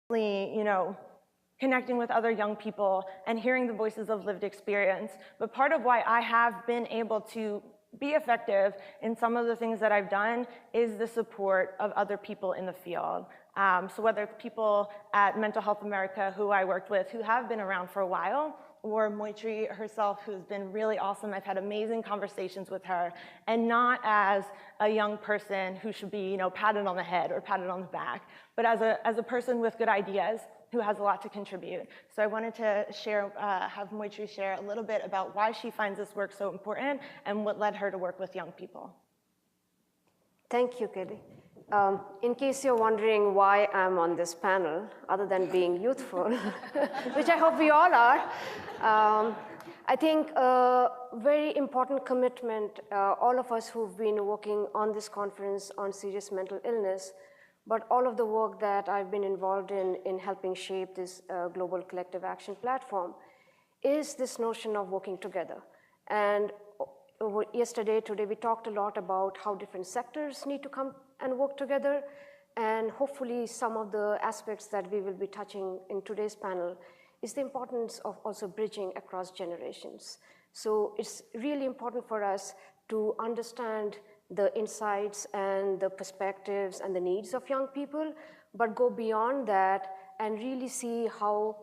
you know, connecting with other young people and hearing the voices of lived experience. But part of why I have been able to be effective in some of the things that I've done is the support of other people in the field. So whether it's people at Mental Health America who I worked with who have been around for a while, or Moitreyee herself, who's been really awesome. I've had amazing conversations with her, and not as a young person who should be, you know, patted on the head or patted on the back, but as a person with good ideas who has a lot to contribute. So I wanted to share, have Moitreyee share a little bit about why she finds this work so important and what led her to work with young people. Thank you, Kelly. In case you're wondering why I'm on this panel, other than being youthful, which I hope we all are, I think a very important commitment, all of us who've been working on this conference on serious mental illness, but all of the work that I've been involved in helping shape this global collective action platform, is this notion of working together. And today, we talked a lot about how different sectors need to come and work together, and hopefully some of the aspects that we will be touching in today's panel is the importance of also bridging across generations. So it's really important for us to understand the insights and the perspectives and the needs of young people, but go beyond that and really see how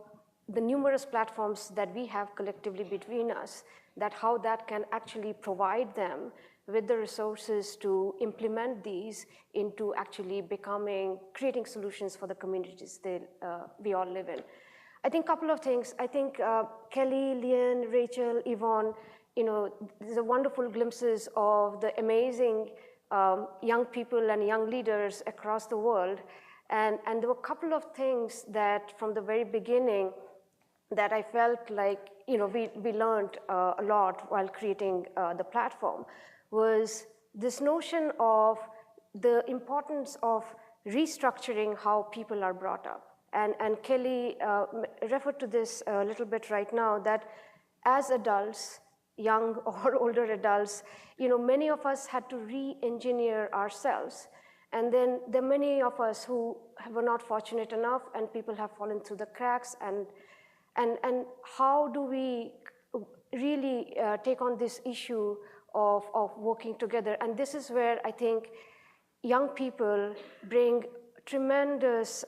the numerous platforms that we have collectively between us, that how that can actually provide them with the resources to implement these into actually creating solutions for the communities we all live in. I think a couple of things. I think Kelly, Lian, Rachel, Yvonne, you know, these are wonderful glimpses of the amazing young people and young leaders across the world. And there were a couple of things that from the very beginning that I felt like, you know, we learned a lot while creating the platform, was this notion of the importance of restructuring how people are brought up. And Kelly referred to this a little bit right now, that as adults, young or older adults, you know, many of us had to re-engineer ourselves. And then there are many of us who were not fortunate enough, and people have fallen through the cracks. And how do we really take on this issue of working together? And this is where I think young people bring tremendous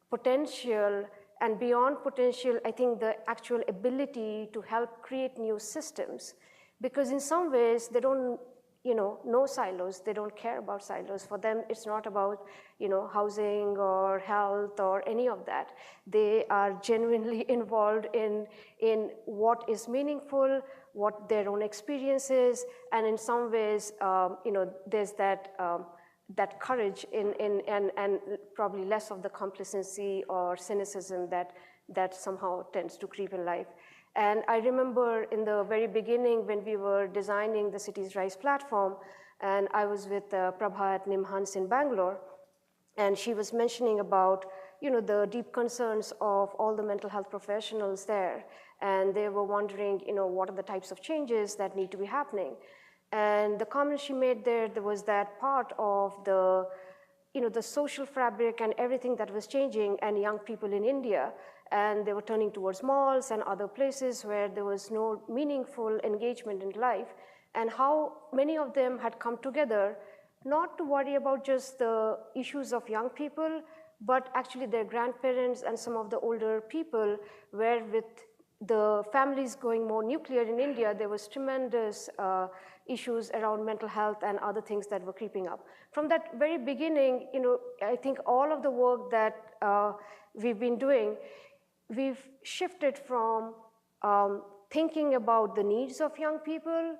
potential, and beyond potential, I think the actual ability to help create new systems. Because in some ways, they don't, you know silos. They don't care about silos. For them, it's not about, you know, housing or health or any of that. They are genuinely involved in what is meaningful, what their own experience is, and in some ways, you know, there's that courage and probably less of the complacency or cynicism that somehow tends to creep in life. And I remember in the very beginning when we were designing the citiesRISE platform, and I was with Prabha at Nimhans in Bangalore, and she was mentioning about, you know, the deep concerns of all the mental health professionals there. And they were wondering, you know, what are the types of changes that need to be happening? And the comment she made there was that part of the, you know, the social fabric and everything that was changing, and young people in India, and they were turning towards malls and other places where there was no meaningful engagement in life, and how many of them had come together not to worry about just the issues of young people, but actually their grandparents and some of the older people, where with the families going more nuclear in India, there was tremendous issues around mental health and other things that were creeping up. From that very beginning, you know, I think all of the work that we've been doing, we've shifted from thinking about the needs of young people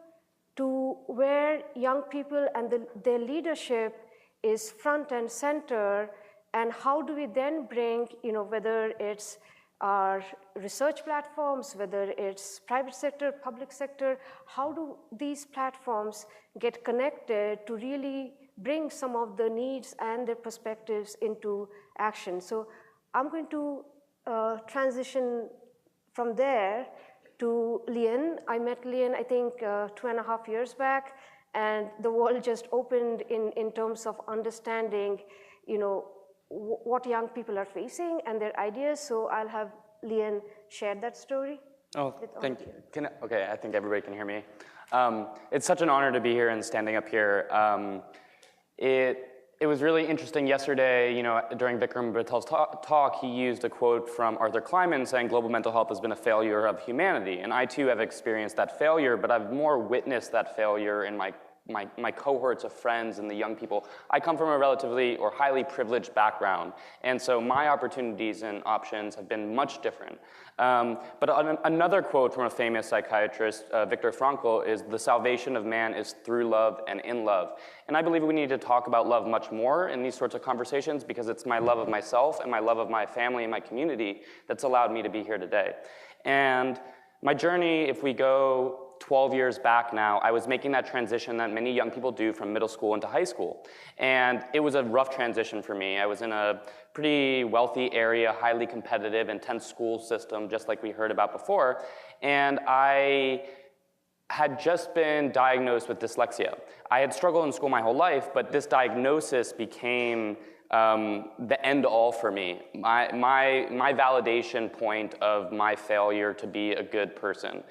to where young people and their leadership is front and center, and how do we then bring, you know, whether it's our research platforms, whether it's private sector, public sector, how do these platforms get connected to really bring some of the needs and their perspectives into action? So I'm going to transition from there to Lian. I met Lian, I think, 2.5 years back, and the world just opened in terms of understanding, you know, what young people are facing and their ideas. So I'll have Lian share that story. Oh, thank you. Okay, I think everybody can hear me. It's such an honor to be here and standing up here. It was really interesting yesterday, during Vikram Vittal's talk, he used a quote from Arthur Kleinman saying global mental health has been a failure of humanity. And I too have experienced that failure, but I've more witnessed that failure in my cohorts of friends and the young people. I come from a relatively or highly privileged background, and so my opportunities and options have been much different. But another quote from a famous psychiatrist, Viktor Frankl, is the salvation of man is through love and in love. And I believe we need to talk about love much more in these sorts of conversations because it's my love of myself and my love of my family and my community that's allowed me to be here today. And my journey, if we go 12 years back now, I was making that transition that many young people do from middle school into high school. And it was a rough transition for me. I was in a pretty wealthy area, highly competitive, intense school system, just like we heard about before. And I had just been diagnosed with dyslexia. I had struggled in school my whole life, but this diagnosis became the end all for me, my validation point of my failure to be a good person.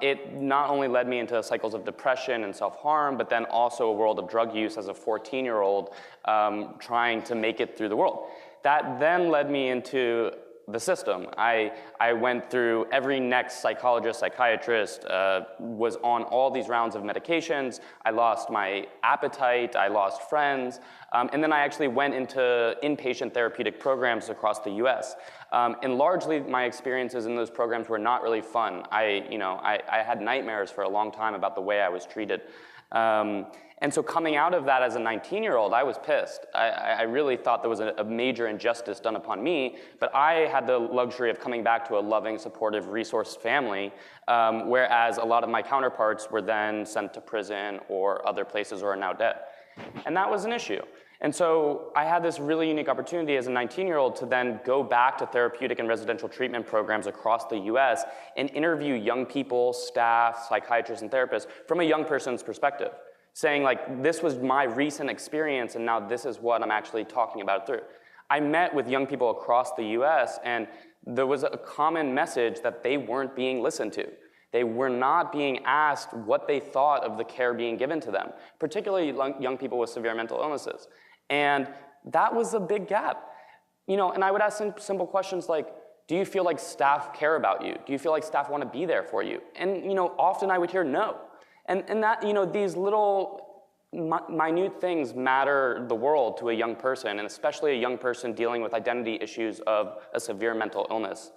It not only led me into cycles of depression and self-harm, but then also a world of drug use as a 14-year-old trying to make it through the world. That then led me into the system. I went through every next psychologist, psychiatrist, was on all these rounds of medications. I lost my appetite, I lost friends, and then I actually went into inpatient therapeutic programs across the US. And largely my experiences in those programs were not really fun. I had nightmares for a long time about the way I was treated. And so coming out of that as a 19-year-old, I was pissed. I really thought there was a major injustice done upon me, but I had the luxury of coming back to a loving, supportive, resourced family, whereas a lot of my counterparts were then sent to prison or other places or are now dead. And that was an issue. And so I had this really unique opportunity as a 19-year-old to then go back to therapeutic and residential treatment programs across the US and interview young people, staff, psychiatrists, and therapists from a young person's perspective, saying like, this was my recent experience and now this is what I'm actually talking about through. I met with young people across the US and there was a common message that they weren't being listened to. They were not being asked what they thought of the care being given to them, particularly young people with severe mental illnesses. And that was a big gap. And I would ask simple questions like, do you feel like staff care about you? Do you feel like staff want to be there for you? And often I would hear no. And that, these little minute things matter the world to a young person, and especially a young person dealing with identity issues of a severe mental illness.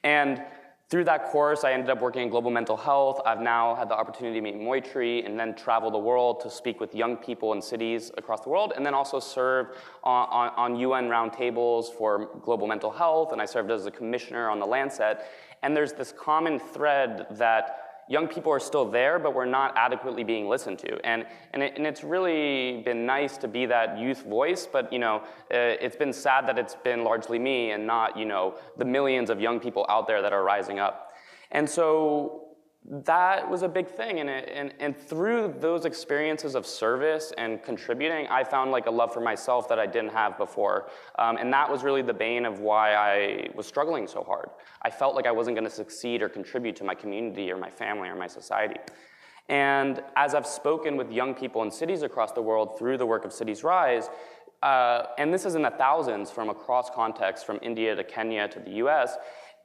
And through that course, I ended up working in global mental health. I've now had the opportunity to meet Moitreyee and then travel the world to speak with young people in cities across the world, and then also serve on UN roundtables for global mental health, and I served as a commissioner on the Lancet. And there's this common thread that young people are still there, but we're not adequately being listened to. And it's really been nice to be that youth voice, but it's been sad that it's been largely me and not the millions of young people out there that are rising up. And so that was a big thing, and through those experiences of service and contributing, I found like a love for myself that I didn't have before, and that was really the bane of why I was struggling so hard. I felt like I wasn't going to succeed or contribute to my community or my family or my society. And as I've spoken with young people in cities across the world through the work of citiesRISE, and this is in the thousands from across contexts, from India to Kenya to the US,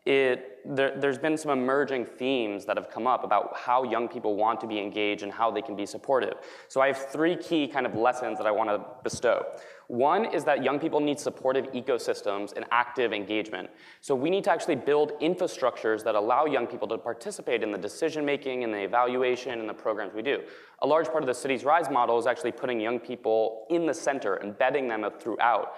there's been some emerging themes that have come up about how young people want to be engaged and how they can be supportive. So I have three key kind of lessons that I want to bestow. One is that young people need supportive ecosystems and active engagement. So we need to actually build infrastructures that allow young people to participate in the decision-making and the evaluation and the programs we do. A large part of the citiesRISE model is actually putting young people in the center, embedding them throughout.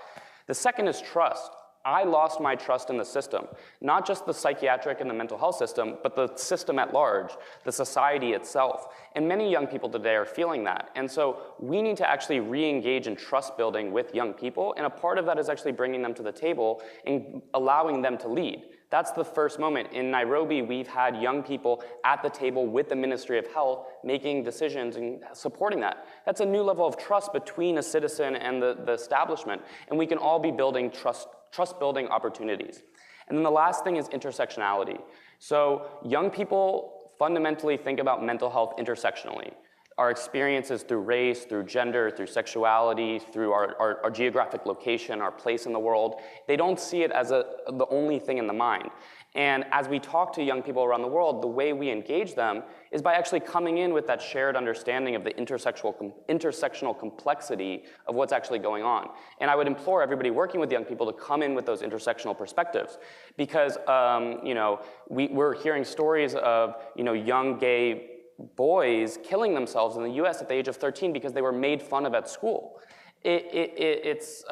The second is trust. I lost my trust in the system, not just the psychiatric and the mental health system, but the system at large, the society itself. And many young people today are feeling that. And so we need to actually re-engage in trust building with young people, and a part of that is actually bringing them to the table and allowing them to lead. That's the first moment. In Nairobi, we've had young people at the table with the Ministry of Health making decisions and supporting that. That's a new level of trust between a citizen and the establishment, and we can all be building trust-building opportunities. And then the last thing is intersectionality. So young people fundamentally think about mental health intersectionally. Our experiences through race, through gender, through sexuality, through our geographic location, our place in the world, they don't see it as the only thing in the mind. And as we talk to young people around the world, the way we engage them is by actually coming in with that shared understanding of the intersectional complexity of what's actually going on. And I would implore everybody working with young people to come in with those intersectional perspectives, because we're hearing stories of young gay boys killing themselves in the US at the age of 13 because they were made fun of at school. These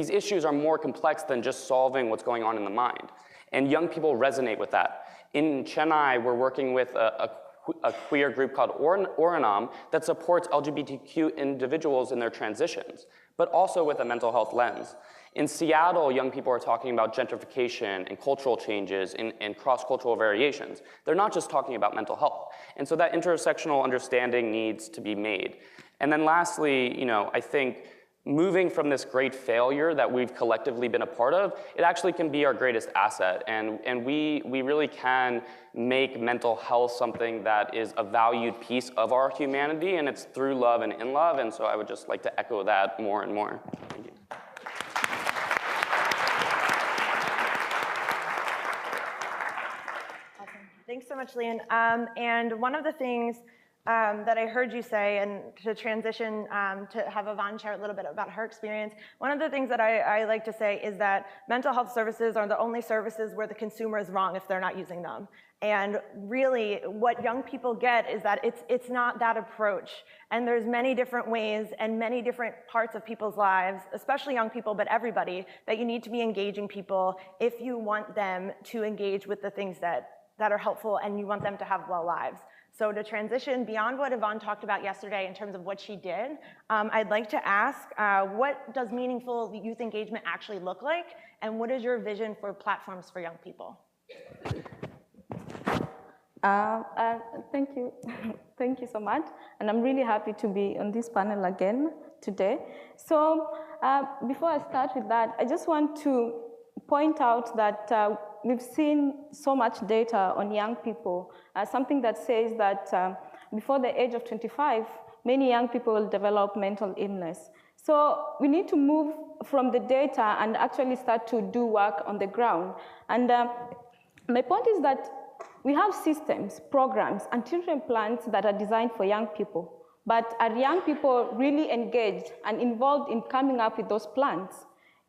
issues are more complex than just solving what's going on in the mind. And young people resonate with that. In Chennai, we're working with a queer group called Oranam that supports LGBTQ individuals in their transitions, but also with a mental health lens. In Seattle, young people are talking about gentrification and cultural changes and cross-cultural variations. They're not just talking about mental health. And so that intersectional understanding needs to be made. And then lastly, I think moving from this great failure that we've collectively been a part of, it actually can be our greatest asset. And we really can make mental health something that is a valued piece of our humanity, and it's through love and in love. And so I would just like to echo that more and more. Thank you. Thanks so much, Lian. And one of the things that I heard you say, and to transition to have Yvonne share a little bit about her experience, one of the things that I like to say is that mental health services are the only services where the consumer is wrong if they're not using them. And really, what young people get is that it's not that approach. And there's many different ways and many different parts of people's lives, especially young people, but everybody, that you need to be engaging people if you want them to engage with the things that are helpful and you want them to have well lives. So to transition beyond what Yvonne talked about yesterday in terms of what she did, I'd like to ask, what does meaningful youth engagement actually look like? And what is your vision for platforms for young people? Thank you. Thank you so much. And I'm really happy to be on this panel again today. So before I start with that, I just want to point out that we've seen so much data on young people, something that says that before the age of 25, many young people will develop mental illness. So we need to move from the data and actually start to do work on the ground. And my point is that we have systems, programs, and treatment plans that are designed for young people. But are young people really engaged and involved in coming up with those plans?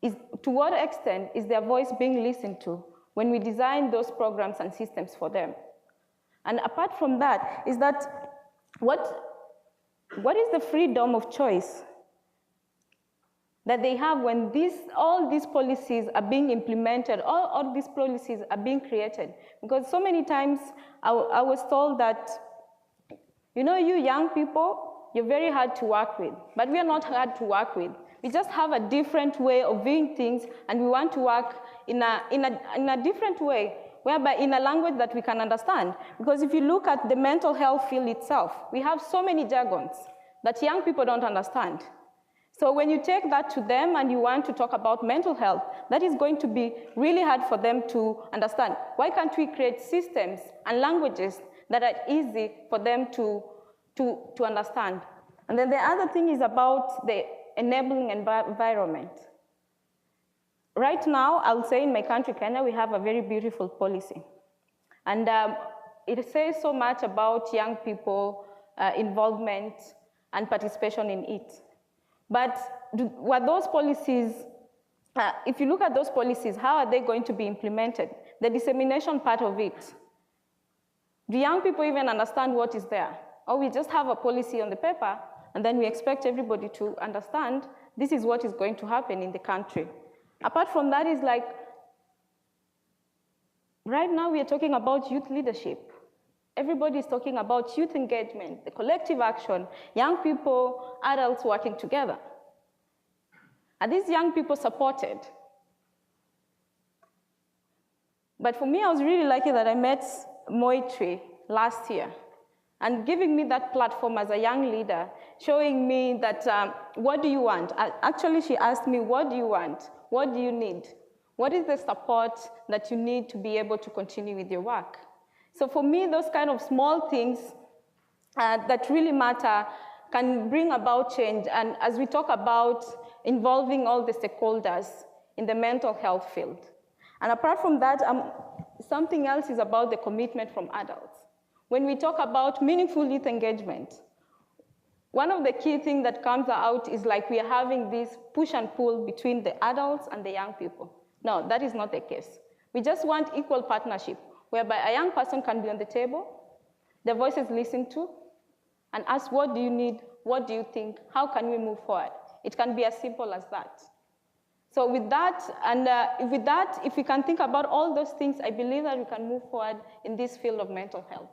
To what extent is their voice being listened to when we design those programs and systems for them? And apart from that, is that what is the freedom of choice that they have when all these policies are being implemented, all these policies are being created? Because so many times I was told that, you young people, you're very hard to work with, but we are not hard to work with. We just have a different way of doing things, and we want to work in a different way, whereby in a language that we can understand. Because if you look at the mental health field itself, we have so many jargons that young people don't understand. So when you take that to them and you want to talk about mental health, that is going to be really hard for them to understand. Why can't we create systems and languages that are easy for them to understand? And then the other thing is about the enabling environment. Right now, I'll say in my country, Kenya, we have a very beautiful policy. And it says so much about young people involvement and participation in it. But were those policies, if you look at those policies, how are they going to be implemented? The dissemination part of it. Do young people even understand what is there? Or we just have a policy on the paper, and then we expect everybody to understand this is what is going to happen in the country. Apart from that is like, right now we are talking about youth leadership. Everybody is talking about youth engagement, the collective action, young people, adults working together. Are these young people supported? But for me, I was really lucky that I met Moitreyee last year, and giving me that platform as a young leader, showing me that, what do you want? Actually, she asked me, what do you want? What do you need? What is the support that you need to be able to continue with your work? So for me, those kind of small things that really matter can bring about change. And as we talk about involving all the stakeholders in the mental health field. And apart from that, something else is about the commitment from adults. When we talk about meaningful youth engagement, one of the key things that comes out is like we are having this push and pull between the adults and the young people. No, that is not the case. We just want equal partnership, whereby a young person can be on the table, their voice is listened to, and ask, what do you need? What do you think? How can we move forward? It can be as simple as that. So with that, if we can think about all those things, I believe that we can move forward in this field of mental health.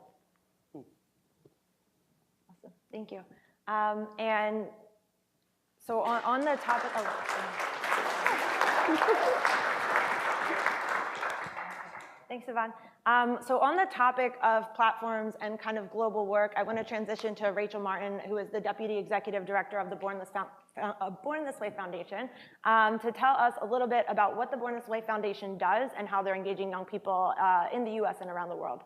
Awesome, thank you. And so on the topic of, thanks, Yvonne. So on the topic of platforms and kind of global work, I want to transition to Rachel Martin, who is the Deputy Executive Director of the Born This Way Foundation, to tell us a little bit about what the Born This Way Foundation does and how they're engaging young people in the US and around the world.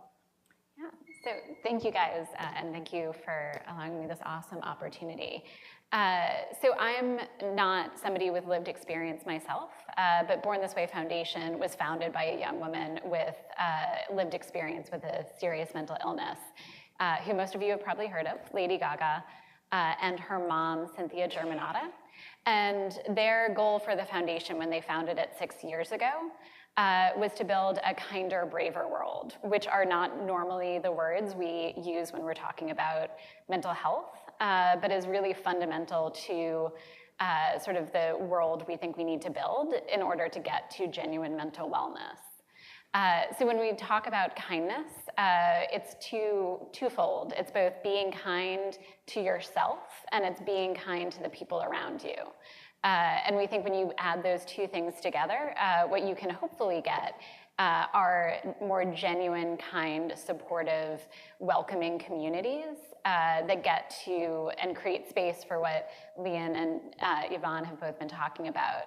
Yeah, so thank you guys, and thank you for allowing me this awesome opportunity. So I'm not somebody with lived experience myself, but Born This Way Foundation was founded by a young woman with lived experience with a serious mental illness, who most of you have probably heard of, Lady Gaga, and her mom, Cynthia Germanata. And their goal for the foundation when they founded it 6 years ago was to build a kinder, braver world, which are not normally the words we use when we're talking about mental health, but is really fundamental to sort of the world we think we need to build in order to get to genuine mental wellness. So when we talk about kindness, it's twofold. It's both being kind to yourself and it's being kind to the people around you. And we think when you add those two things together, what you can hopefully get are more genuine, kind, supportive, welcoming communities that get to and create space for what Lian and Yvonne have both been talking about.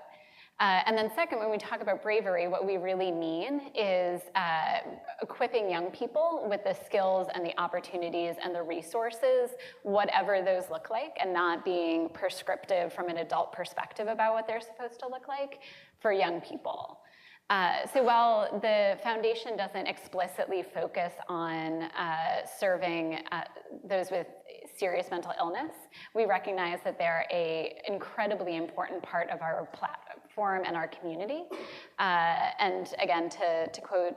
And then second, when we talk about bravery, what we really mean is equipping young people with the skills and the opportunities and the resources, whatever those look like, and not being prescriptive from an adult perspective about what they're supposed to look like for young people. So while the foundation doesn't explicitly focus on serving those with serious mental illness, we recognize that they're an incredibly important part of our platform and our community. And again, to quote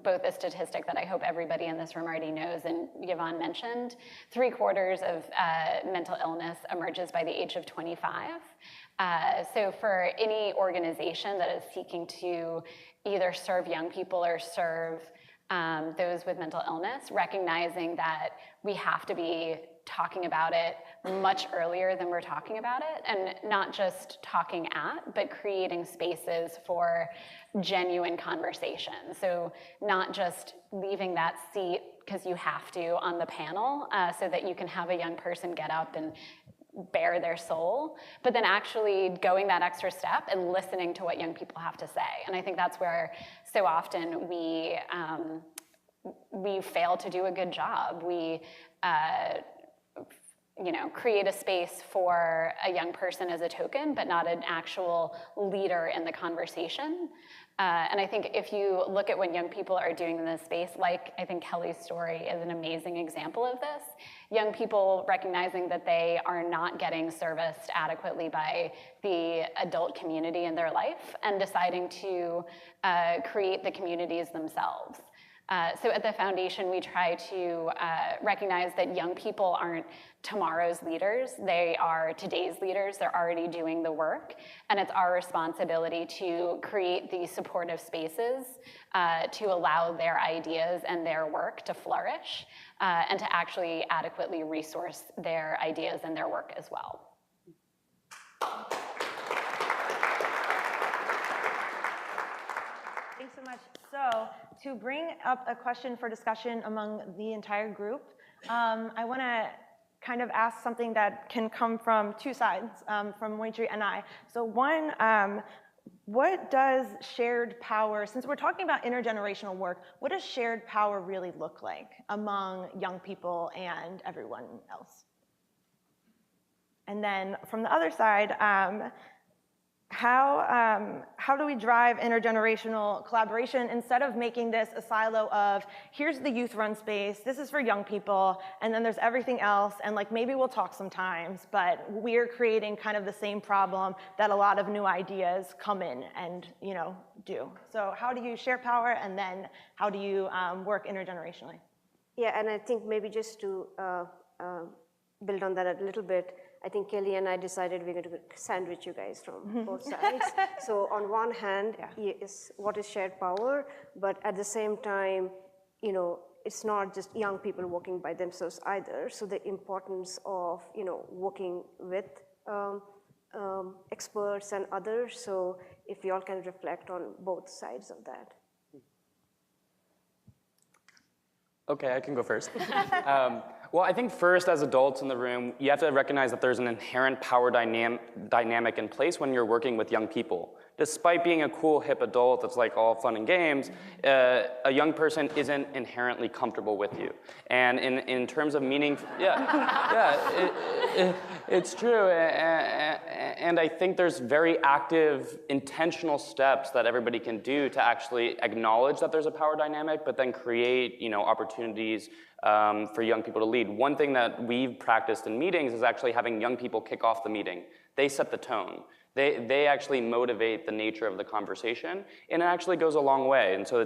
both a statistic that I hope everybody in this room already knows and Yvonne mentioned, 3/4 of mental illness emerges by the age of 25. So for any organization that is seeking to either serve young people or serve those with mental illness, recognizing that we have to be talking about it much earlier than we're talking about it, and not just talking at, but creating spaces for genuine conversation. So not just leaving that seat because you have to on the panel so that you can have a young person get up and bare their soul, but then actually going that extra step and listening to what young people have to say. And I think that's where so often we fail to do a good job. We create a space for a young person as a token, but not an actual leader in the conversation. And I think if you look at what young people are doing in this space, like I think Kelly's story is an amazing example of this, young people recognizing that they are not getting serviced adequately by the adult community in their life and deciding to create the communities themselves. So at the foundation, we try to recognize that young people aren't tomorrow's leaders. They are today's leaders. They're already doing the work. And it's our responsibility to create these supportive spaces to allow their ideas and their work to flourish and to actually adequately resource their ideas and their work as well. Thanks so much. So So to bring up a question for discussion among the entire group, I want to kind of ask something that can come from two sides, from Moitreyee and I. So one, what does shared power, since we're talking about intergenerational work, what does shared power really look like among young people and everyone else? And then from the other side, how do we drive intergenerational collaboration instead of making this a silo of, here's the youth-run space, this is for young people, and then there's everything else, and like maybe we'll talk sometimes, but we're creating kind of the same problem that a lot of new ideas come in and do. So how do you share power, and then how do you work intergenerationally? Yeah, and I think maybe just to build on that a little bit, I think Kelly and I decided we're going to sandwich you guys from both sides. So on one hand, is what is shared power, but at the same time, it's not just young people working by themselves either. So the importance of, working with experts and others. So if you all can reflect on both sides of that. Okay, I can go first. Well, I think first, as adults in the room, you have to recognize that there's an inherent power dynamic in place when you're working with young people. Despite being a cool, hip adult that's like all fun and games, a young person isn't inherently comfortable with you. And in terms of meaning, it's true. And I think there's very active, intentional steps that everybody can do to actually acknowledge that there's a power dynamic, but then create, opportunities for young people to lead. One thing that we've practiced in meetings is actually having young people kick off the meeting. They set the tone. They actually motivate the nature of the conversation, and it actually goes a long way. And so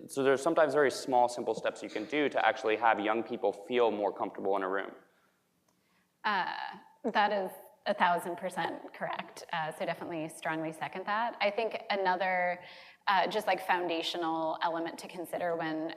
so there's sometimes very small, simple steps you can do to actually have young people feel more comfortable in a room. That is 1,000% correct. So definitely strongly second that. I think another just like foundational element to consider when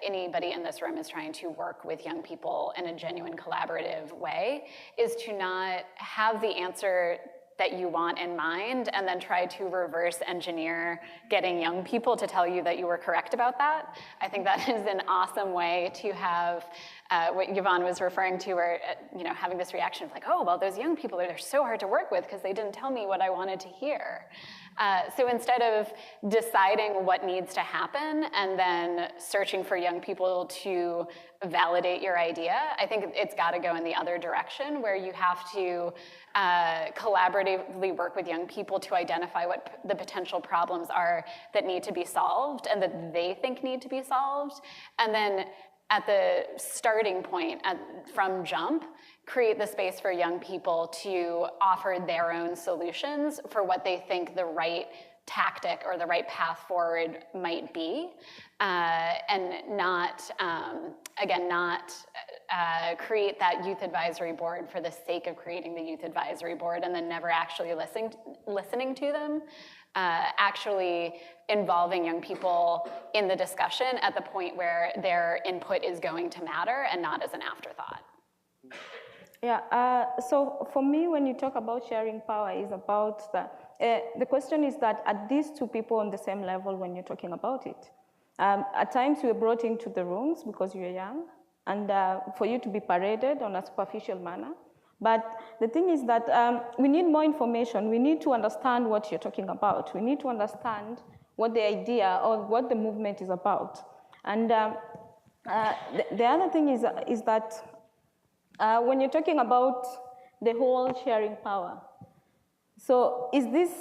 anybody in this room is trying to work with young people in a genuine collaborative way is to not have the answer that you want in mind and then try to reverse engineer getting young people to tell you that you were correct about that. I think that is an awesome way to have what Yvonne was referring to, where having this reaction of like, oh, well, those young people, they're so hard to work with because they didn't tell me what I wanted to hear. So instead of deciding what needs to happen and then searching for young people to validate your idea, I think it's got to go in the other direction, where you have to collaboratively work with young people to identify what the potential problems are that need to be solved and that they think need to be solved. And then at the starting point, from jump, create the space for young people to offer their own solutions for what they think the right tactic or the right path forward might be, and not, again, not create that youth advisory board for the sake of creating the youth advisory board and then never actually listening to them. Actually involving young people in the discussion at the point where their input is going to matter and not as an afterthought. Yeah, so for me, when you talk about sharing power, is about the question is that are these two people on the same level when you're talking about it? At times you were brought into the rooms because you're young and for you to be paraded on a superficial manner. But the thing is that we need more information. We need to understand what you're talking about. We need to understand what the idea or what the movement is about. And the other thing is that when you're talking about the whole sharing power, so is this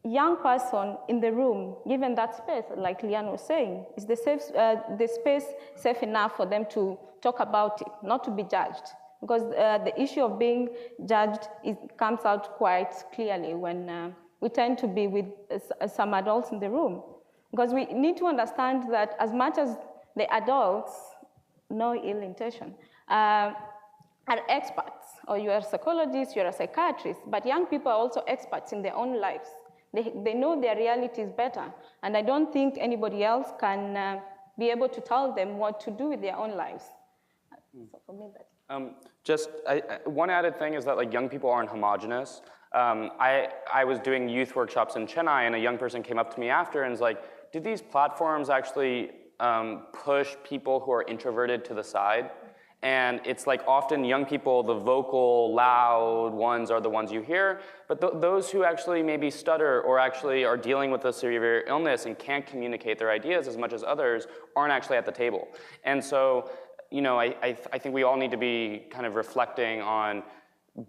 young person in the room given that space, like Lian was saying, is the space safe enough for them to talk about it, not to be judged? Because the issue of being judged comes out quite clearly when we tend to be with some adults in the room. Because we need to understand that as much as the adults, no ill intention, are experts, or you are a psychologist, you're a psychiatrist, but young people are also experts in their own lives. They know their realities better, and I don't think anybody else can be able to tell them what to do with their own lives. So for me, that's... One added thing is that like young people aren't homogenous. I was doing youth workshops in Chennai, and a young person came up to me after and was like, do these platforms actually push people who are introverted to the side? And it's like often young people, the vocal, loud ones are the ones you hear, but those who actually maybe stutter or actually are dealing with a severe illness and can't communicate their ideas as much as others aren't actually at the table. And so, you know, I think we all need to be kind of reflecting on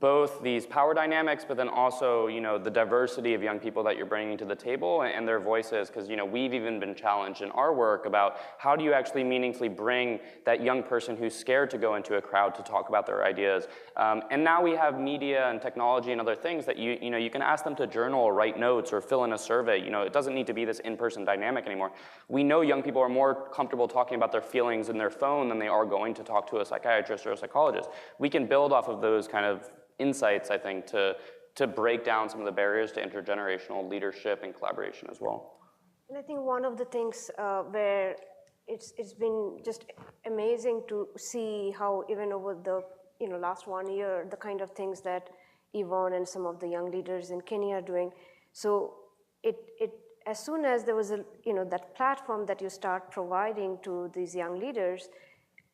both these power dynamics, but then also, you know, the diversity of young people that you're bringing to the table and their voices, because, you know, we've even been challenged in our work about how do you actually meaningfully bring that young person who's scared to go into a crowd to talk about their ideas. And now we have media and technology and other things that you know, you can ask them to journal or write notes or fill in a survey. You know, it doesn't need to be this in-person dynamic anymore. We know young people are more comfortable talking about their feelings in their phone than they are going to talk to a psychiatrist or a psychologist. We can build off of those kind of insights, I think, to break down some of the barriers to intergenerational leadership and collaboration as well. And I think one of the things where it's been just amazing to see how even over the last 1 year, the kind of things that Yvonne and some of the young leaders in Kenya are doing. So it as soon as there was that platform that you start providing to these young leaders,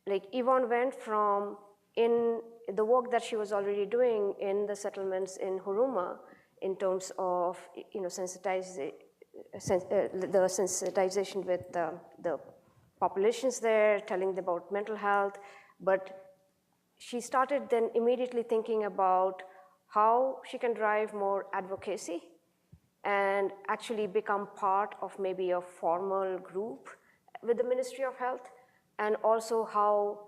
like Yvonne went from in the work that she was already doing in the settlements in Huruma in terms of the sensitization with the populations there, telling them about mental health, but she started then immediately thinking about how she can drive more advocacy and actually become part of maybe a formal group with the Ministry of Health, and also how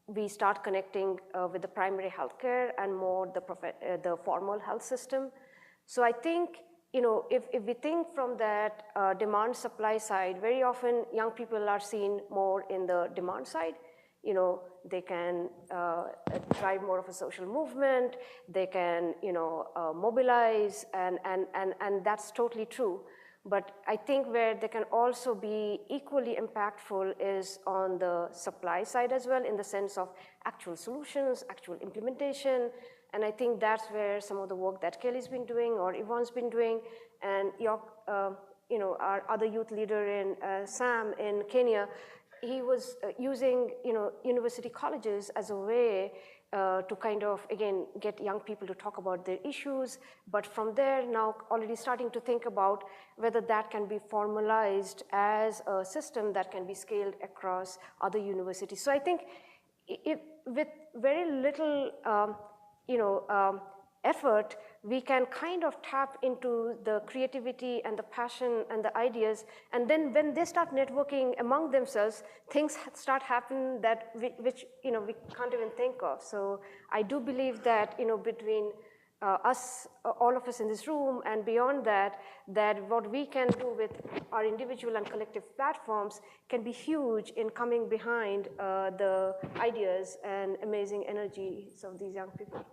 we start connecting with the primary healthcare and more the formal health system. So I think, if we think from that demand supply side, very often young people are seen more in the demand side. They can drive more of a social movement, they can, mobilize, and that's totally true. But I think where they can also be equally impactful is on the supply side as well, in the sense of actual solutions, actual implementation. And I think that's where some of the work that Kelly's been doing or Yvonne's been doing, and our other youth leader in Sam in Kenya, he was using university colleges as a way to kind of, again, get young people to talk about their issues, but from there now already starting to think about whether that can be formalized as a system that can be scaled across other universities. So I think with very little effort, we can kind of tap into the creativity and the passion and the ideas, and then when they start networking among themselves, things start happening that which we can't even think of. So I do believe that between us, all of us in this room, and beyond that what we can do with our individual and collective platforms can be huge in coming behind the ideas and amazing energies of these young people.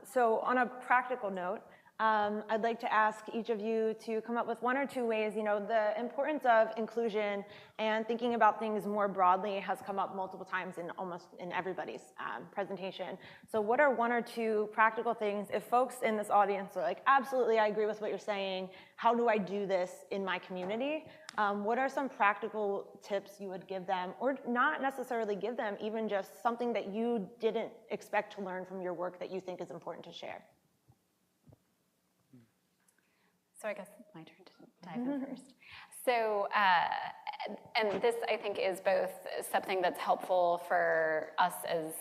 So on a practical note, I'd like to ask each of you to come up with one or two ways, the importance of inclusion and thinking about things more broadly has come up multiple times in almost everybody's presentation. So what are one or two practical things, if folks in this audience are like, absolutely, I agree with what you're saying, how do I do this in my community? What are some practical tips you would give them, or not necessarily give them, even just something that you didn't expect to learn from your work that you think is important to share? So I guess it's my turn to dive in first. So, and this I think is both something that's helpful for us as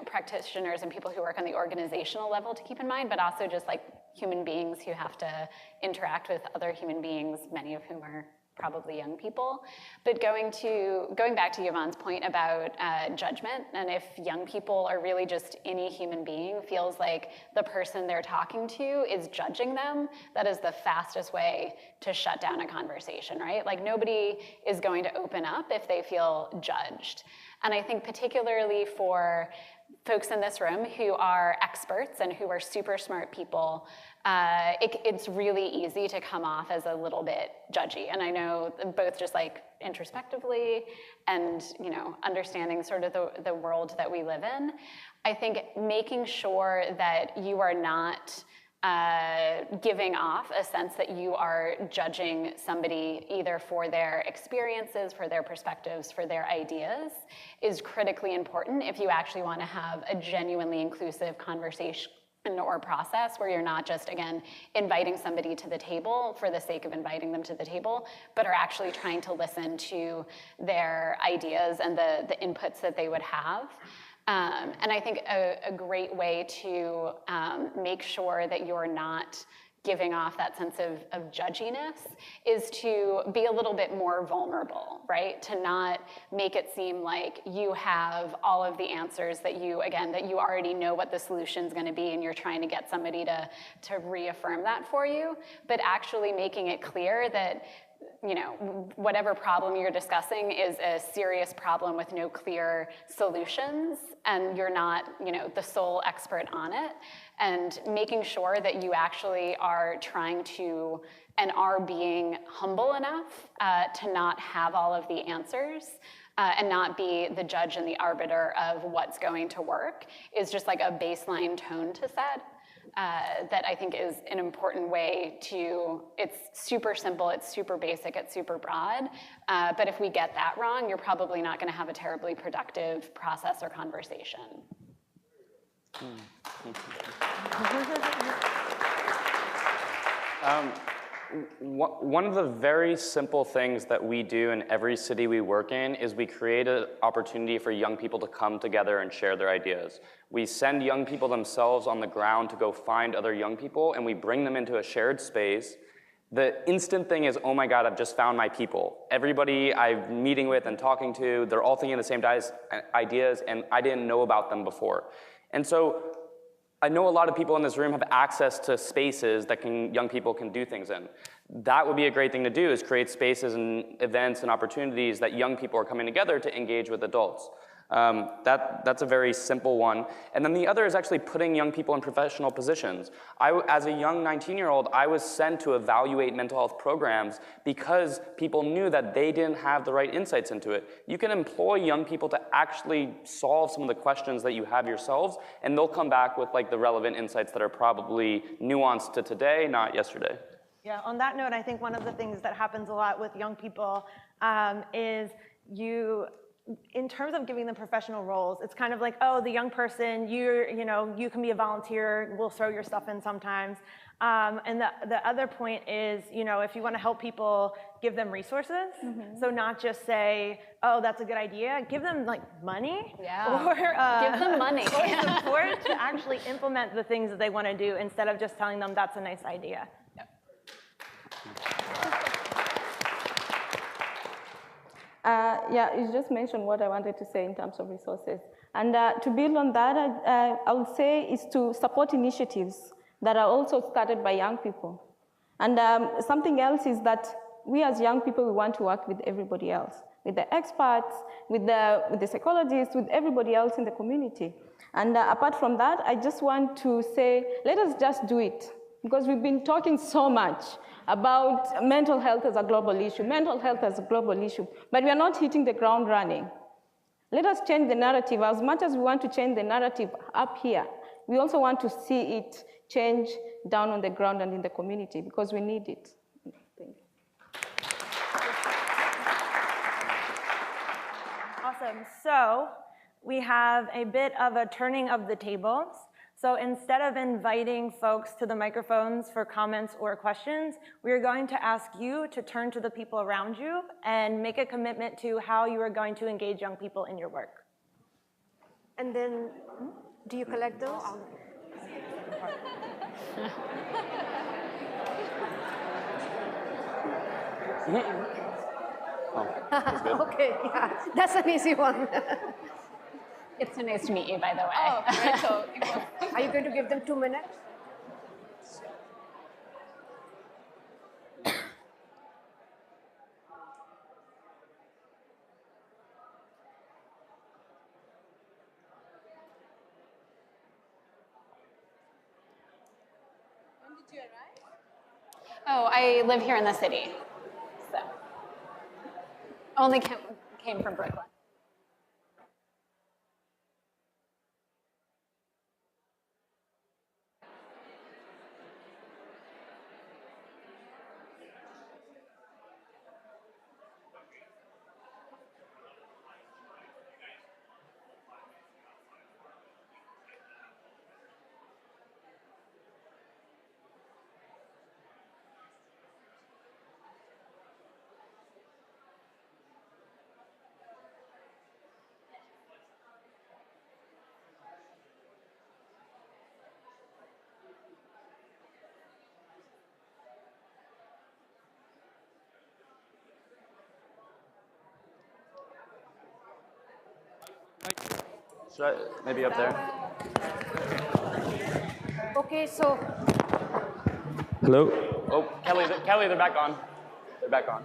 practitioners and people who work on the organizational level to keep in mind, but also just like human beings who have to interact with other human beings, many of whom are probably young people. But going back to Yvonne's point about judgment, and if young people are really just any human being feels like the person they're talking to is judging them, that is the fastest way to shut down a conversation, right? Like nobody is going to open up if they feel judged. And I think particularly for folks in this room who are experts and who are super smart people, it's really easy to come off as a little bit judgy. And I know both just like introspectively and understanding sort of the world that we live in, I think making sure that you are not giving off a sense that you are judging somebody either for their experiences, for their perspectives, for their ideas is critically important if you actually want to have a genuinely inclusive conversation or process where you're not just, again, inviting somebody to the table for the sake of inviting them to the table, but are actually trying to listen to their ideas and the inputs that they would have. And I think a great way to make sure that you're not giving off that sense of judginess is to be a little bit more vulnerable, right? To not make it seem like you have all of the answers that you already know what the solution's gonna be and you're trying to get somebody to reaffirm that for you, but actually making it clear that whatever problem you're discussing is a serious problem with no clear solutions, and you're not, the sole expert on it, and making sure that you actually are trying to and are being humble enough to not have all of the answers and not be the judge and the arbiter of what's going to work is just like a baseline tone to set. That I think is an important way to, it's super simple, it's super basic, it's super broad, but if we get that wrong, you're probably not going to have a terribly productive process or conversation. One of the very simple things that we do in every city we work in is we create an opportunity for young people to come together and share their ideas. We send young people themselves on the ground to go find other young people, and we bring them into a shared space. The instant thing is, oh my God, I've just found my people. Everybody I'm meeting with and talking to, they're all thinking the same ideas, and I didn't know about them before. And so I know a lot of people in this room have access to spaces that young people can do things in. That would be a great thing to do, is create spaces and events and opportunities that young people are coming together to engage with adults. That's a very simple one. And then the other is actually putting young people in professional positions. As a young 19-year-old, I was sent to evaluate mental health programs because people knew that they didn't have the right insights into it. You can employ young people to actually solve some of the questions that you have yourselves, and they'll come back with like the relevant insights that are probably nuanced to today, not yesterday. Yeah, on that note, I think one of the things that happens a lot with young people is in terms of giving them professional roles, it's kind of like, oh, the young person, you can be a volunteer, we'll throw your stuff in sometimes. And the other point is, if you want to help people, give them resources. Mm-hmm. So not just say, oh, that's a good idea. Give them like money, or give them money, or support to actually implement the things that they want to do instead of just telling them that's a nice idea. Yep. You just mentioned what I wanted to say in terms of resources. And to build on that, I would say is to support initiatives that are also started by young people. And something else is that we as young people, we want to work with everybody else, with the experts, with the psychologists, with everybody else in the community. And apart from that, I just want to say, let us just do it. Because we've been talking so much about mental health as a global issue, but we are not hitting the ground running. Let us change the narrative. As much as we want to change the narrative up here, we also want to see it change down on the ground and in the community, because we need it. Thank you. Awesome. So we have a bit of a turning of the tables. So instead of inviting folks to the microphones for comments or questions, we are going to ask you to turn to the people around you and make a commitment to how you are going to engage young people in your work. And then, do you collect those? Okay, yeah, that's an easy one. It's so nice to meet you, by the way. Oh, right. So, are you going to give them 2 minutes? Oh, I live here in the city, so only came from Brooklyn. Should I, maybe up there? Okay, so Hello? Oh, Kelly, they're back on. They're back on.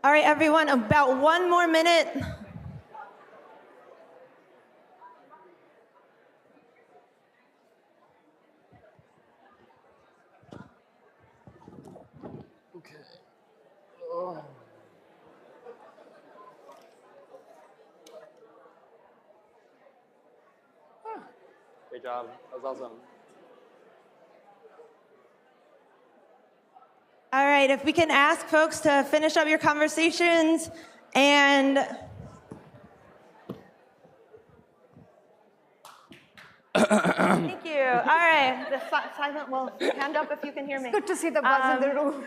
All right, everyone, about 1 more minute. Okay. Oh. Great job. That was awesome. All right, if we can ask folks to finish up your conversations and thank you. All right, the silent will hand up if you can hear me. good to see the buzz in the room.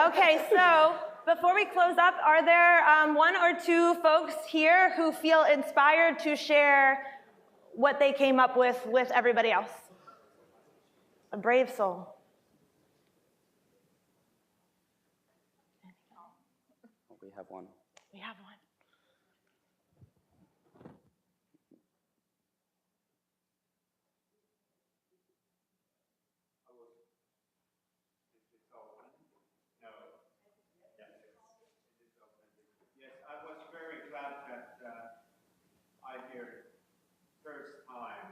Okay, so before we close up, are there 1 or 2 folks here who feel inspired to share what they came up with everybody else? A brave soul. We have one. We have one. Yes, I was very glad that I heard first time.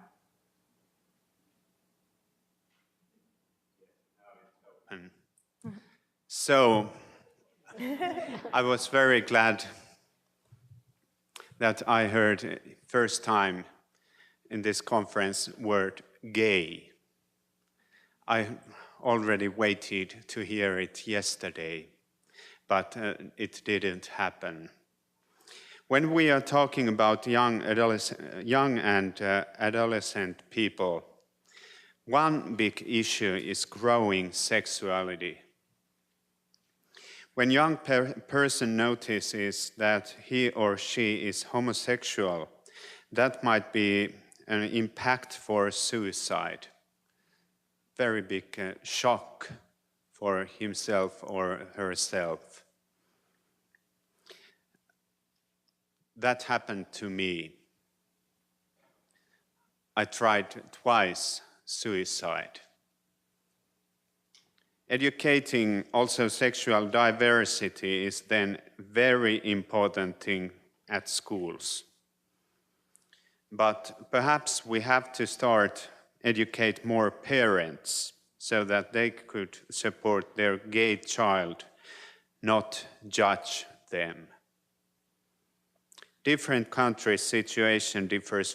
Yes, now it's open. So I was very glad that I heard first time in this conference word gay. I already waited to hear it yesterday, but it didn't happen. When we are talking about young and adolescent people, one big issue is growing sexuality. When a young person notices that he or she is homosexual, that might be an impact for suicide. Very big shock for himself or herself. That happened to me. I tried twice suicide. Educating also sexual diversity is then very important thing at schools. But perhaps we have to start educate more parents so that they could support their gay child, not judge them. Different countries' situation differs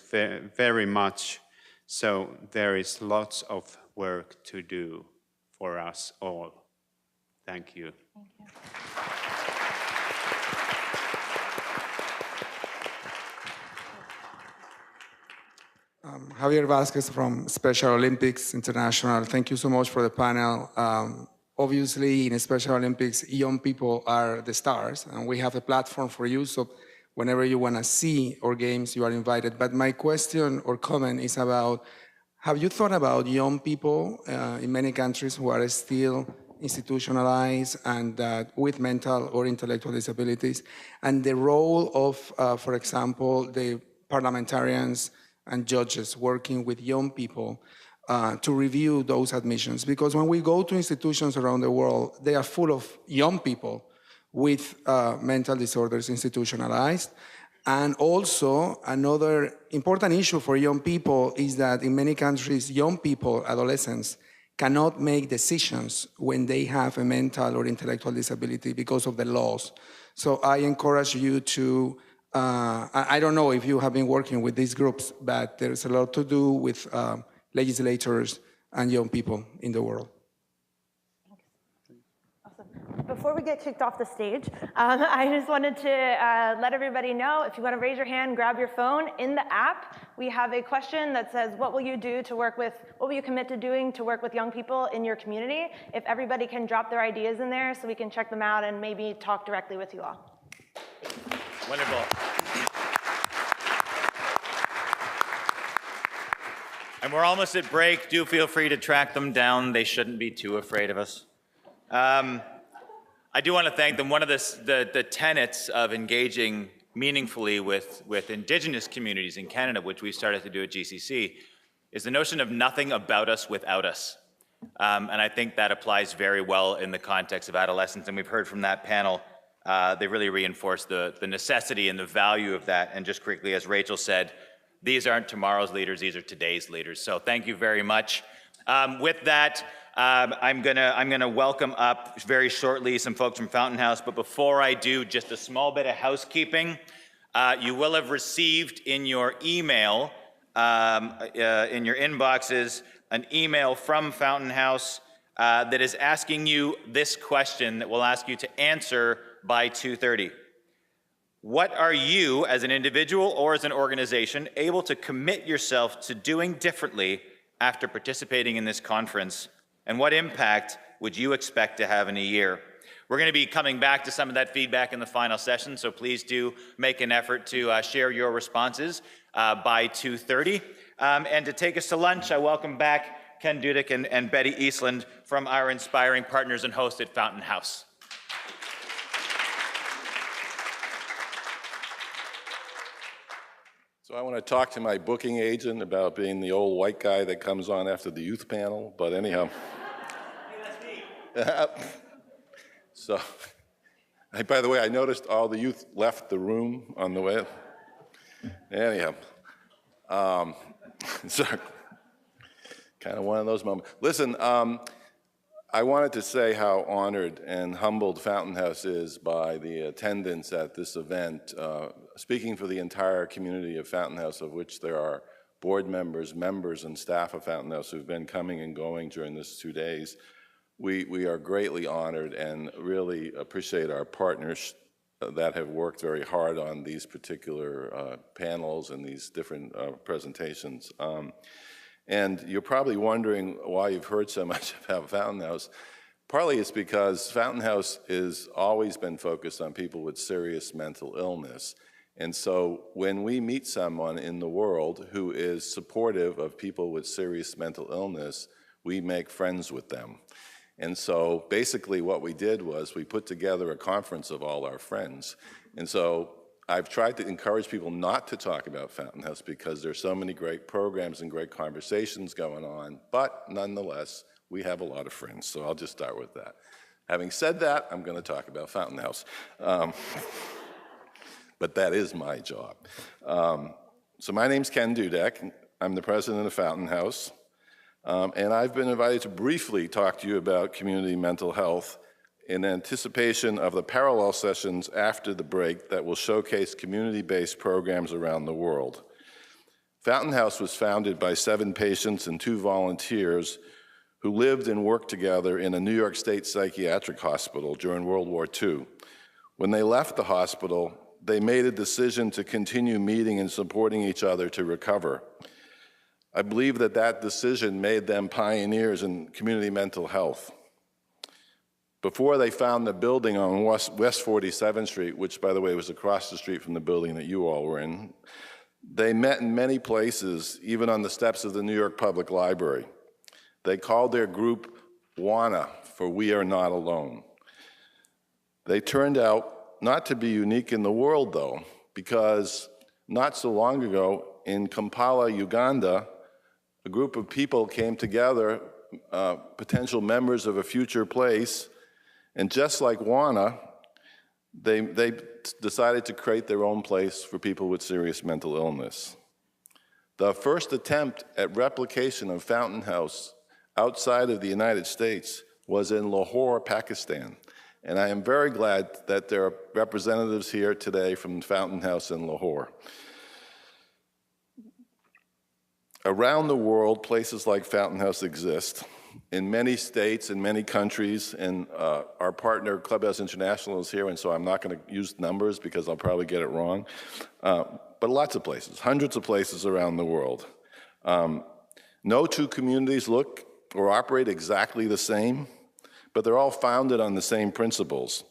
very much, so there is lots of work to do for us all. Thank you. Thank you. Javier Vasquez from Special Olympics International. Thank you so much for the panel. Obviously, in Special Olympics, young people are the stars, and we have a platform for you, so whenever you want to see our games, you are invited. But my question or comment is about, have you thought about young people in many countries who are still institutionalized and with mental or intellectual disabilities, and the role of, for example, the parliamentarians and judges working with young people to review those admissions? Because when we go to institutions around the world, they are full of young people with mental disorders institutionalized, And also, another important issue for young people is that in many countries, young people, adolescents, cannot make decisions when they have a mental or intellectual disability because of the laws. So I encourage you to, I don't know if you have been working with these groups, but there's a lot to do with legislators and young people in the world. Before we get kicked off the stage, I just wanted to let everybody know, if you want to raise your hand, grab your phone. In the app, we have a question that says, what will you do to work with, what will you commit to doing to work with young people in your community? If everybody can drop their ideas in there so we can check them out and maybe talk directly with you all. Wonderful. And we're almost at break. Do feel free to track them down. They shouldn't be too afraid of us. I do want to thank them. One of the tenets of engaging meaningfully with Indigenous communities in Canada, which we started to do at GCC, is the notion of nothing about us without us. And I think that applies very well in the context of adolescence. And we've heard from that panel, they really reinforced the necessity and the value of that. And just quickly, as Rachel said, these aren't tomorrow's leaders, these are today's leaders. So thank you very much. With that, I'm gonna welcome up very shortly some folks from Fountain House, but before I do, just a small bit of housekeeping. You will have received in your email, in your inboxes, an email from Fountain House that is asking you this question that we'll ask you to answer by 2:30. What are you, as an individual or as an organization, able to commit yourself to doing differently after participating in this conference? And what impact would you expect to have in a year? We're going to be coming back to some of that feedback in the final session, so please do make an effort to share your responses by 2:30. And to take us to lunch, I welcome back Ken Dudek and Betty Eastland from our inspiring partners and host at Fountain House. So I want to talk to my booking agent about being the old white guy that comes on after the youth panel, but anyhow. Hey, that's me. So, by the way, I noticed all the youth left the room on the way. Anyhow, so kind of one of those moments. Listen, I wanted to say how honored and humbled Fountain House is by the attendance at this event. Speaking for the entire community of Fountain House, of which there are board members, members, and staff of Fountain House who've been coming and going during this 2 days, we are greatly honored and really appreciate our partners that have worked very hard on these particular panels and these different presentations. And you're probably wondering why you've heard so much about Fountain House. Partly it's because Fountain House has always been focused on people with serious mental illness. And so when we meet someone in the world who is supportive of people with serious mental illness, we make friends with them. And so basically what we did was we put together a conference of all our friends. And so I've tried to encourage people not to talk about Fountain House because there's so many great programs and great conversations going on, but nonetheless, we have a lot of friends, so I'll just start with that. Having said that, I'm going to talk about Fountain House. But that is my job. So my name's Ken Dudek. I'm the president of Fountain House, and I've been invited to briefly talk to you about community mental health in anticipation of the parallel sessions after the break that will showcase community-based programs around the world. Fountain House was founded by 7 patients and 2 volunteers who lived and worked together in a New York State psychiatric hospital during World War II. When they left the hospital, they made a decision to continue meeting and supporting each other to recover. I believe that that decision made them pioneers in community mental health. Before they found the building on West 47th Street, which, by the way, was across the street from the building that you all were in, they met in many places, even on the steps of the New York Public Library. They called their group WANA, for We Are Not Alone. They turned out not to be unique in the world, though, because not so long ago in Kampala, Uganda, a group of people came together, potential members of a future place, and just like WANA, They decided to create their own place for people with serious mental illness. The first attempt at replication of Fountain House outside of the United States was in Lahore, Pakistan. And I am very glad that there are representatives here today from Fountain House in Lahore. Around the world, places like Fountain House exist. In many states, in many countries, and our partner Clubhouse International is here, and so I'm not going to use numbers because I'll probably get it wrong. But lots of places, hundreds of places around the world. No two communities look or operate exactly the same, but they're all founded on the same principles.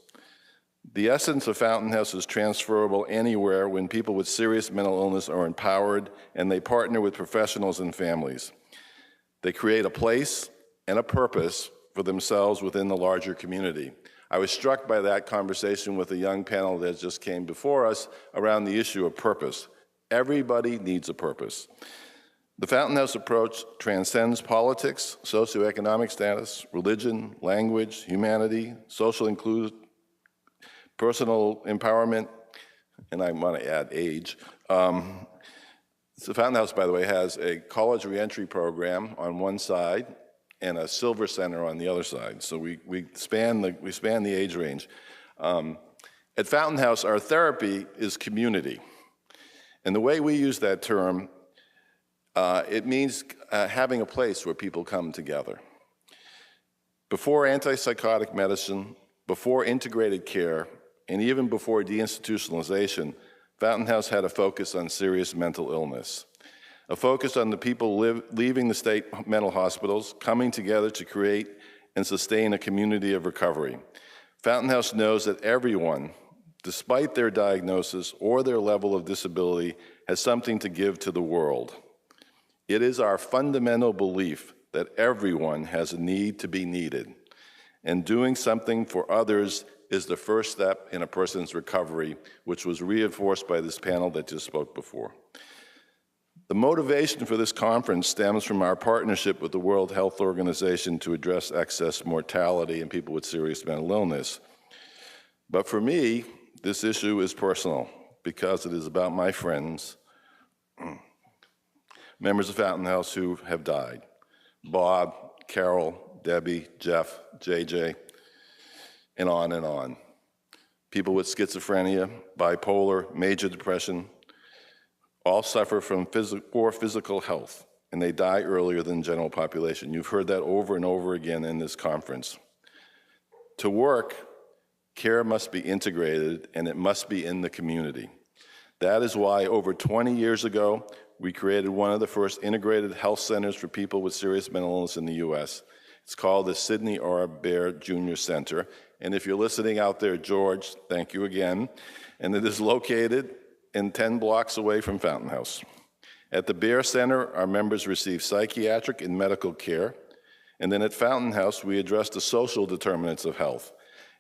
The essence of Fountain House is transferable anywhere when people with serious mental illness are empowered and they partner with professionals and families. They create a place and a purpose for themselves within the larger community. I was struck by that conversation with a young panel that just came before us around the issue of purpose. Everybody needs a purpose. The Fountain House approach transcends politics, socioeconomic status, religion, language, humanity, social inclusion, personal empowerment, and I want to add age. The Fountain House, by the way, has a college reentry program on one side and a silver center on the other side. So we span the age range. At Fountain House, our therapy is community. And the way we use that term, it means having a place where people come together. Before antipsychotic medicine, before integrated care, and even before deinstitutionalization, Fountain House had a focus on serious mental illness, a focus on the people leaving the state mental hospitals, coming together to create and sustain a community of recovery. Fountain House knows that everyone, despite their diagnosis or their level of disability, has something to give to the world. It is our fundamental belief that everyone has a need to be needed, and doing something for others is the first step in a person's recovery, which was reinforced by this panel that just spoke before. The motivation for this conference stems from our partnership with the World Health Organization to address excess mortality in people with serious mental illness. But for me, this issue is personal because it is about my friends, members of Fountain House who have died. Bob, Carol, Debbie, Jeff, JJ, and on and on. People with schizophrenia, bipolar, major depression, all suffer from poor physical health, and they die earlier than the general population. You've heard that over and over again in this conference. To work, care must be integrated, and it must be in the community. That is why over 20 years ago, we created one of the first integrated health centers for people with serious mental illness in the US. It's called the Sidney R. Bear Jr. Center. And if you're listening out there, George, thank you again. And it is located 10 blocks away from Fountain House. At the Bear Center, our members receive psychiatric and medical care. And then at Fountain House, we address the social determinants of health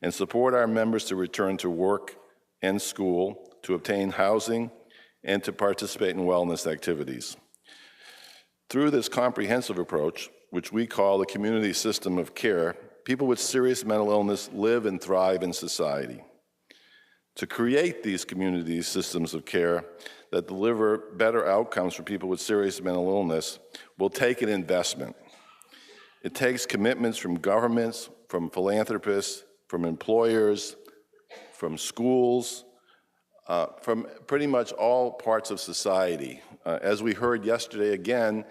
and support our members to return to work and school, to obtain housing, and to participate in wellness activities. Through this comprehensive approach, which we call the community system of care, people with serious mental illness live and thrive in society. To create these community systems of care that deliver better outcomes for people with serious mental illness will take an investment. It takes commitments from governments, from philanthropists, from employers, from schools, from pretty much all parts of society. As we heard yesterday again,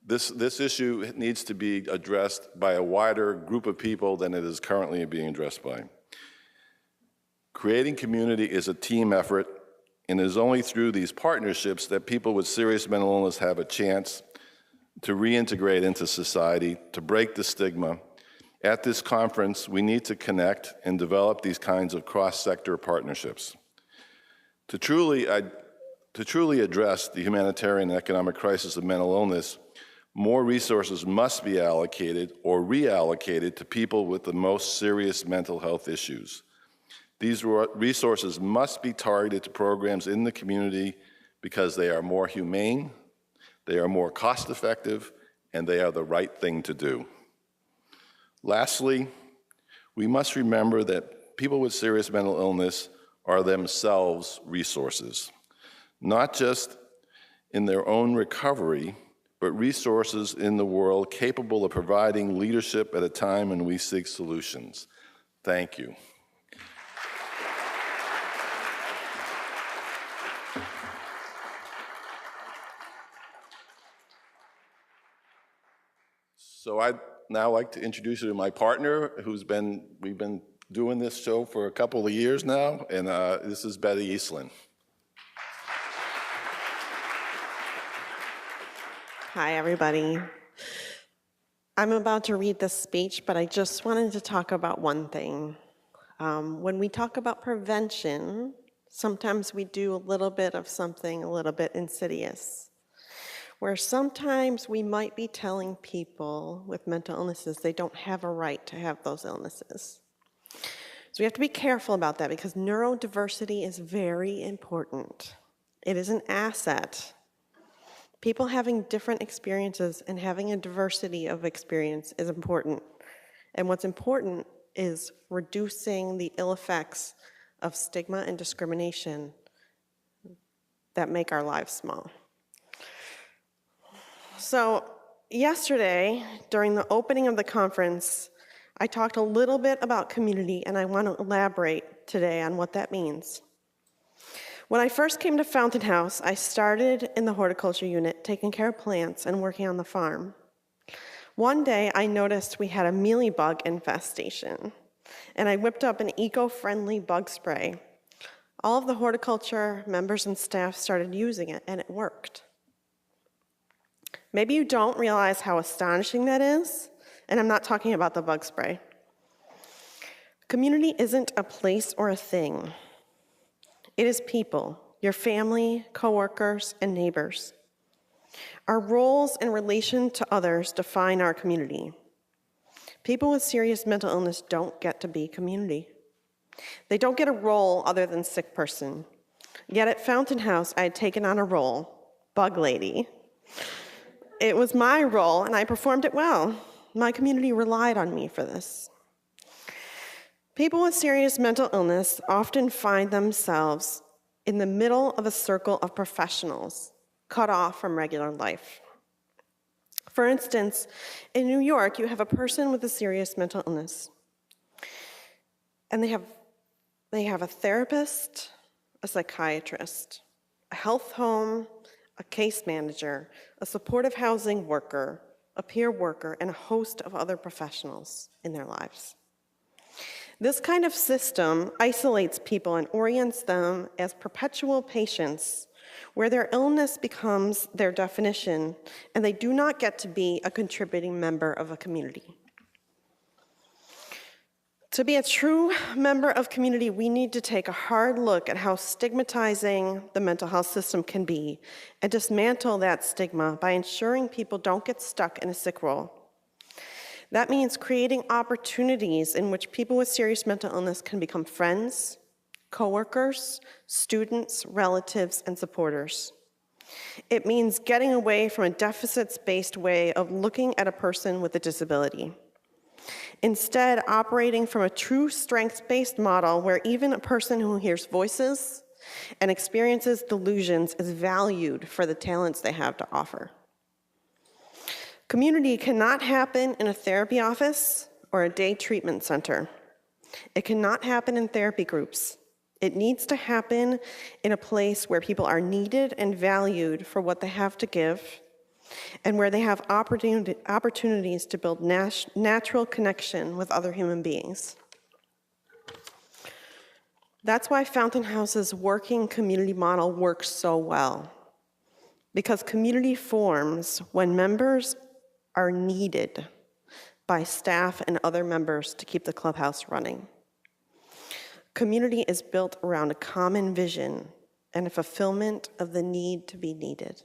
this issue needs to be addressed by a wider group of people than it is currently being addressed by. Creating community is a team effort, and it is only through these partnerships that people with serious mental illness have a chance to reintegrate into society, to break the stigma. At this conference, we need to connect and develop these kinds of cross-sector partnerships. To truly address the humanitarian and economic crisis of mental illness, more resources must be allocated or reallocated to people with the most serious mental health issues. These resources must be targeted to programs in the community because they are more humane, they are more cost-effective, and they are the right thing to do. Lastly, we must remember that people with serious mental illness are themselves resources, not just in their own recovery, but resources in the world capable of providing leadership at a time when we seek solutions. Thank you. So I'd now like to introduce you to my partner, we've been doing this show for a couple of years now, and this is Betty Eastland. Hi, everybody. I'm about to read this speech, but I just wanted to talk about one thing. When we talk about prevention, sometimes we do a little bit of something a little bit insidious, where sometimes we might be telling people with mental illnesses they don't have a right to have those illnesses. So we have to be careful about that because neurodiversity is very important. It is an asset. People having different experiences and having a diversity of experience is important. And what's important is reducing the ill effects of stigma and discrimination that make our lives small. So yesterday, during the opening of the conference, I talked a little bit about community, and I want to elaborate today on what that means. When I first came to Fountain House, I started in the horticulture unit, taking care of plants and working on the farm. One day, I noticed we had a mealybug infestation, and I whipped up an eco-friendly bug spray. All of the horticulture members and staff started using it, and it worked. Maybe you don't realize how astonishing that is, and I'm not talking about the bug spray. Community isn't a place or a thing. It is people, your family, coworkers, and neighbors. Our roles in relation to others define our community. People with serious mental illness don't get to be community. They don't get a role other than sick person. Yet at Fountain House, I had taken on a role, bug lady. It was my role, and I performed it well. My community relied on me for this. People with serious mental illness often find themselves in the middle of a circle of professionals, cut off from regular life. For instance, in New York, you have a person with a serious mental illness, and they have a therapist, a psychiatrist, a health home, a case manager, a supportive housing worker, a peer worker, and a host of other professionals in their lives. This kind of system isolates people and orients them as perpetual patients, where their illness becomes their definition, and they do not get to be a contributing member of a community. To be a true member of community, we need to take a hard look at how stigmatizing the mental health system can be and dismantle that stigma by ensuring people don't get stuck in a sick role. That means creating opportunities in which people with serious mental illness can become friends, coworkers, students, relatives, and supporters. It means getting away from a deficits-based way of looking at a person with a disability. Instead, operating from a true strengths-based model where even a person who hears voices and experiences delusions is valued for the talents they have to offer. Community cannot happen in a therapy office or a day treatment center. It cannot happen in therapy groups. It needs to happen in a place where people are needed and valued for what they have to give, and where they have opportunities to build natural connection with other human beings. That's why Fountain House's working community model works so well, because community forms when members are needed by staff and other members to keep the clubhouse running. Community is built around a common vision and a fulfillment of the need to be needed.